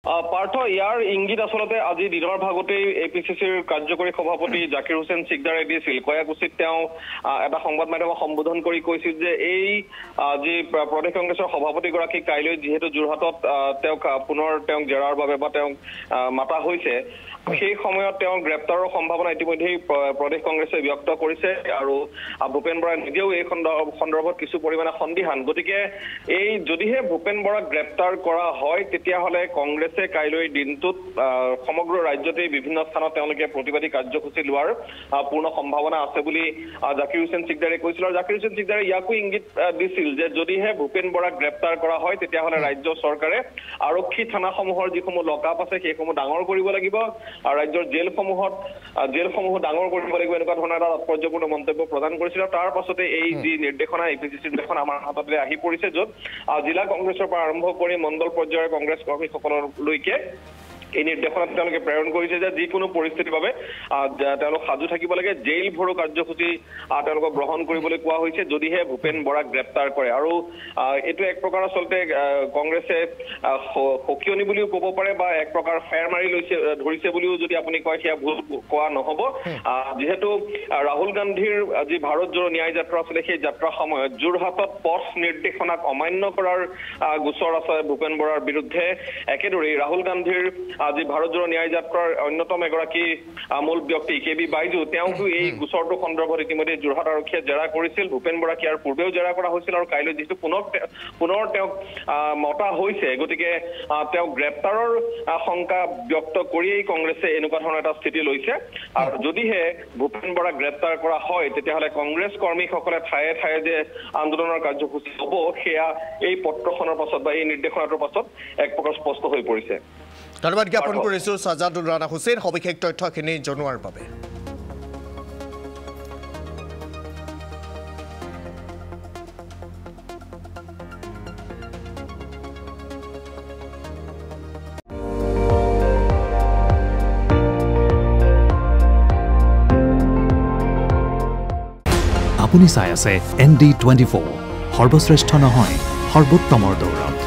পাৰ্থ ইয়াৰ ইংগিত আচলতে আজি দিনৰ ভাগতেই APCCৰ কাৰ্যকৰী সভাপতি জাকিৰ হুছেইন সিকদাৰে দিছিল। কয়াকুছিত তেওঁ এটা সংবাদ মাধ্যমক সম্বোধন কৰি কৈছিল যে এই যি প্ৰদেশ কংগ্ৰেছৰ সভাপতিগৰাকী কাইলৈ যিহেতু যোৰহাটত তেওঁক পুনৰ জেৰাৰ বাবে বা তেওঁক মাতা হৈছে, সেই সময়ত তেওঁৰ গ্ৰেপ্তাৰৰ সম্ভাৱনা ইতিমধ্যেই প্ৰদেশ কংগ্ৰেছে ব্যক্ত কৰিছে আৰু ভূপেন বৰা নিজেও এই সন্দৰ্ভত কিছু পৰিমাণে সন্দিহান। গতিকে এই যদিহে ভূপেন বৰাক গ্ৰেপ্তাৰ কৰা হয় তেতিয়াহ'লে কংগ্ৰেছে কাইলৈ দিনটোত সমগ্ৰ ৰাজ্যতে বিভিন্ন স্থানত তেওঁলোকে প্ৰতিবাদী কাৰ্যসূচী লোৱাৰ পূৰ্ণ সম্ভাৱনা আছে বুলি জাকিৰ হুছেইন সিকদাৰে কৈছিল। আৰু জাকিৰ হুছেইন সিকদাৰে ইয়াকো ইংগিত দিছিল যে যদিহে ভূপেন বৰাক গ্ৰেপ্তাৰ কৰা হয় তেতিয়াহ'লে ৰাজ্য চৰকাৰে আৰক্ষী থানাসমূহৰ যিসমূহ লকআপ আছে সেইসমূহ ডাঙৰ কৰিব লাগিব আৰু ৰাজ্যৰ জেলসমূহ ডাঙৰ কৰিব লাগিব, এনেকুৱা ধৰণৰ এটা তাৎপৰ্যপূৰ্ণ মন্তব্য প্ৰদান কৰিছিল। তাৰ পাছতে এই যি নিৰ্দেশনা APCCৰ নিৰ্দেশনা আমাৰ হাতলৈ আহি পৰিছে, য'ত জিলা কংগ্ৰেছৰ পৰা আৰম্ভ কৰি মণ্ডল পৰ্যায়ৰ কংগ্ৰেছ কৰ্মীসকললৈকে এই নিৰ্দেশনাত তেওঁলোকে প্ৰেৰণ কৰিছে যে যিকোনো পৰিস্থিতিৰ বাবে তেওঁলোক সাজু থাকিব লাগে। জেইল ভৰো কাৰ্যসূচী তেওঁলোকক গ্ৰহণ কৰিবলৈ কোৱা হৈছে যদিহে ভূপেন বৰাক গ্ৰেপ্তাৰ কৰে। আৰু এইটো এক প্ৰকাৰ আচলতে কংগ্ৰেছে সকিয়নি বুলিও ক'ব পাৰে বা এক প্ৰকাৰ ফেৰ মাৰি ধৰিছে বুলিও যদি আপুনি কয় সেয়া ভুল কোৱা নহ'ব। যিহেতু ৰাহুল গান্ধীৰ যি ভাৰত জোড়ো ন্যায় যাত্ৰা আছিলে সেই যাত্ৰাৰ সময়ত যোৰহাটত পথ নিৰ্দেশনাক অমান্য কৰাৰ গোচৰ আছে ভূপেন বৰাৰ বিৰুদ্ধে। একেদৰেই ৰাহুল গান্ধীৰ আজি ভাৰত জোড়ো ন্যায় যাত্ৰাৰ অন্যতম এগৰাকী মূল ব্যক্তি KB বাইজু তেওঁকো এই গোচৰটো সন্দৰ্ভত ইতিমধ্যে যোৰহাট আৰক্ষীয়ে জেৰা কৰিছিল। ভূপেন বৰাক ইয়াৰ পূৰ্বেও জেৰা কৰা হৈছিল আৰু কাইলৈ যিহেতু পুনৰ তেওঁক মতা হৈছে, গতিকে তেওঁক গ্ৰেপ্তাৰৰ শংকা ব্যক্ত কৰিয়েই কংগ্ৰেছে এনেকুৱা ধৰণৰ এটা স্থিতি লৈছে। আৰু যদিহে ভূপেন বৰাক গ্ৰেপ্তাৰ কৰা হয় তেতিয়াহ'লে কংগ্ৰেছ কৰ্মীসকলে ঠায়ে ঠায়ে যে আন্দোলনৰ কাৰ্যসূচী হ'ব সেয়া এই পত্ৰখনৰ পাছত বা এই নিৰ্দেশনাটোৰ পাছত এক প্ৰকাৰ স্পষ্ট হৈ পৰিছে। ধন্যবাদ জ্ঞাপন কৰিছোঁ ছাজাদুল ৰাণা হুছেইন সবিশেষ তথ্যখিনি জনোৱাৰ বাবে। আপুনি চাই আছে ND24 সৰ্বশ্ৰেষ্ঠ নহয় সৰ্বোত্তমৰ দৌৰত।